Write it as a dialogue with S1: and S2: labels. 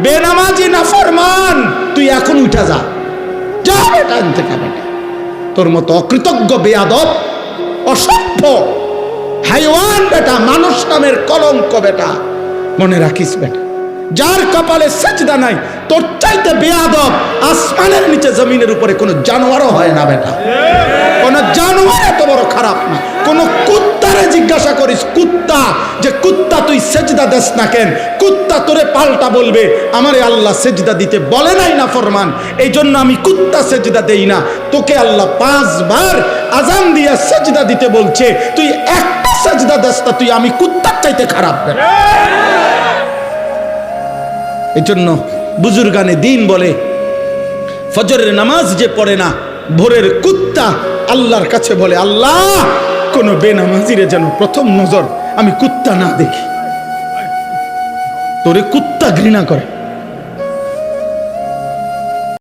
S1: বেনামাজি নাফরমান, তুই এখন উঠা যা, যা বেটা আনতে কা বেটা। তোর মতো অকৃতজ্ঞ, বেয়াদব, অসভ্য, হাইওয়ান বেটা, মানুষ নামের কলঙ্ক বেটা, মনে রাখিস বেটা, যার কপালে সেজদা নাই, তোর চাইতে বেয়াদব আসমানের নিচে জমিনের উপরে কোনো জানোয়ারও হয় না বেটা। কোন জানোয়ার এত বড় খারাপ না। কোন কুত্তারে জিজ্ঞাসা করিস, কুত্তা, যে কুত্তা তুই সেজদা দেস না কেন, কুত্তা তোরে পাল্টা বলবে আমারে আল্লাহ সেজদা দিতে বলে নাই না ফরমান, এই জন্য আমি কুত্তা সেজদা দেই না। তোকে আল্লাহ 5 বার আজান দিয়ে সেজদা দিতে বলছে, তুই একটা সেজদা দেস না, তুই আমি কুত্তার চাইতে খারাপ বেটা। এই জন্য বুজুর্গানে দিন বলে, ফজরের নামাজ যে পড়ে না, ভোরের কুত্তা আল্লাহর কাছে বলে, আল্লাহ কোন বেনামাজিরে যেন প্রথম নজর আমি কুত্তা না দেখি। তোরে কুত্তা ঘৃণা করে।